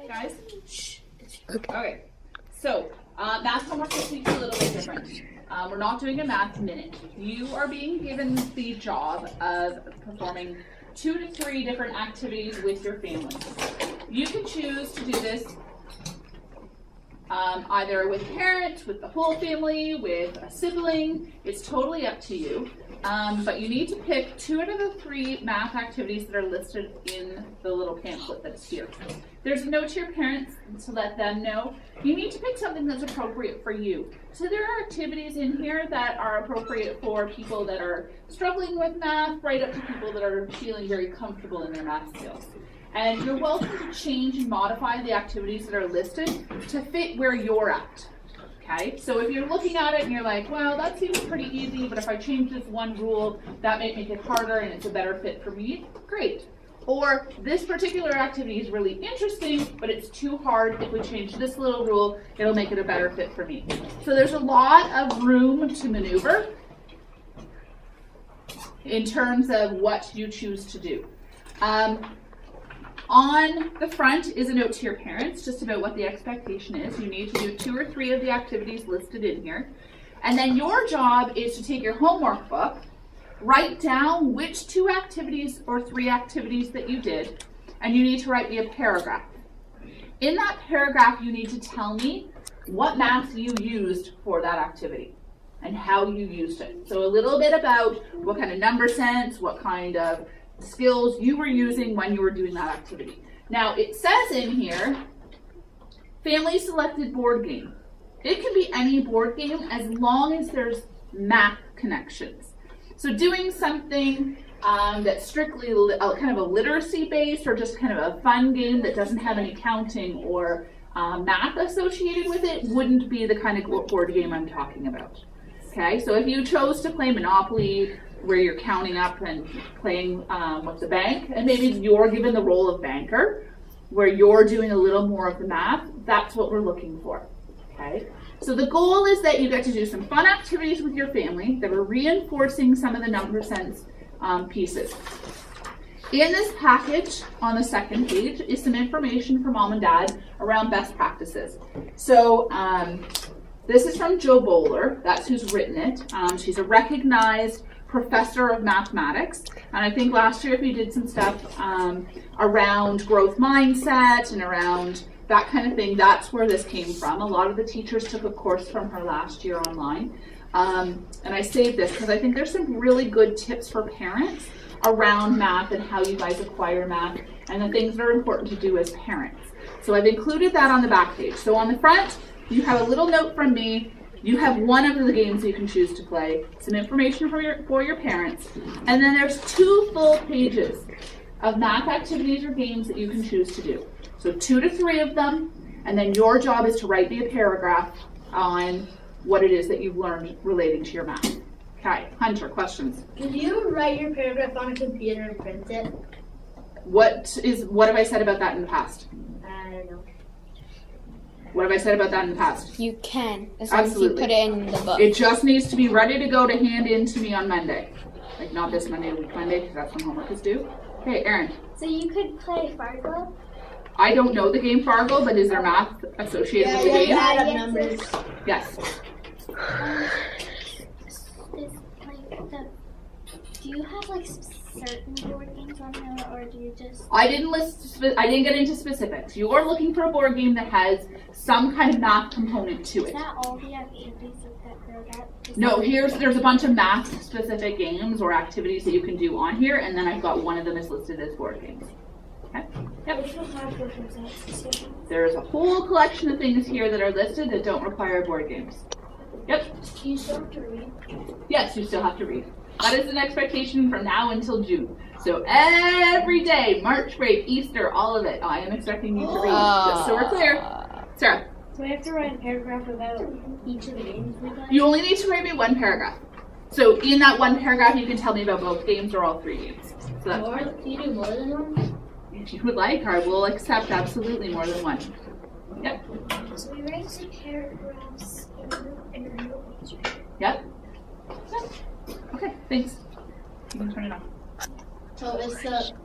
guys? Okay. So, math homework this week's a little bit different. We're not doing a math minute. You are being given the job of performing 2 to 3 different activities with your family. You can choose to do this either with parents, with the whole family, with a sibling. It's totally up to you. But you need to pick 2 out of the 3 math activities that are listed in the little pamphlet that's here. There's a note to your parents to let them know. You need to pick something that's appropriate for you. So there are activities in here that are appropriate for people that are struggling with math, right up to people that are feeling very comfortable in their math skills. And you're welcome to change and modify the activities that are listed to fit where you're at. Okay, so if you're looking at it and you're like, well, that seems pretty easy, but if I change this one rule, that might make it harder and it's a better fit for me, great. Or this particular activity is really interesting, but it's too hard. If we change this little rule, it'll make it a better fit for me. So there's a lot of room to maneuver in terms of what you choose to do. On the front is a note to your parents just about what the expectation is. You need to do 2 or 3 of the activities listed in here. And then your job is to take your homework book, write down which 2 activities or 3 activities that you did, and you need to write me a paragraph. In that paragraph, you need to tell me what math you used for that activity and how you used it. So a little bit about what kind of number sense, what kind of skills you were using when you were doing that activity. Now it says in here, family selected board game. It can be any board game as long as there's math connections. So doing something that's strictly kind of a literacy based or just kind of a fun game that doesn't have any counting or math associated with it wouldn't be the kind of board game I'm talking about. Okay, so if you chose to play Monopoly where you're counting up and playing with the bank, and maybe you're given the role of banker, where you're doing a little more of the math, that's what we're looking for, okay? So the goal is that you get to do some fun activities with your family that are reinforcing some of the number sense pieces. In this package, on the second page, is some information for mom and dad around best practices. So this is from Jo Boaler, that's who's written it. She's a recognized professor of mathematics, and I think last year if you did some stuff around growth mindset and around that kind of thing, that's where this came from. A lot of the teachers took a course from her last year online, and I saved this because I think there's some really good tips for parents around math and how you guys acquire math and the things that are important to do as parents. So I've included that on the back page. So on the front, you have a little note from me. You have one of the games you can choose to play, some information for your parents, and then there's 2 full pages of math activities or games that you can choose to do. So 2 to 3 of them, and then your job is to write me a paragraph on what it is that you've learned relating to your math. Okay, Hunter, questions? Can you write your paragraph on a computer and print it? What have I said about that in the past? I don't know. What have I said about that in the past? You can, as long Absolutely. as you put it in the book. It just needs to be ready to go to hand in to me on Monday. Like not this Monday, the week Monday, because that's when homework is due. Okay, Erin. So you could play Fargo? I don't know the game Fargo, but is there math associated with the game? Add up numbers. Yes. Do you have like certain board games on there, or do you just? I didn't get into specifics. You are looking for a board game that has some kind of math component to Is it. that all the activities that go that? No, there's a bunch of math specific games or activities that you can do on here, and then I've got one of them is listed as board games. Okay. Yep. There's a whole collection of things here that are listed that don't require board games. Yep. Do you still have to read? Yes, you still have to read. That is an expectation from now until June. So every day, March break, Easter, all of it, I am expecting you to read, just so we're clear. Sarah? So I have to write a paragraph about each of the games we play? You only need to write me 1 paragraph. So in that 1 paragraph, you can tell me about both games or all 3 games. So that's fine. Can you do more than one? If you would like, I will accept absolutely more than 1. Yep. So we write some paragraphs in our notebooks, right? Yep. Yep. Okay, thanks. You can turn it on. So it's the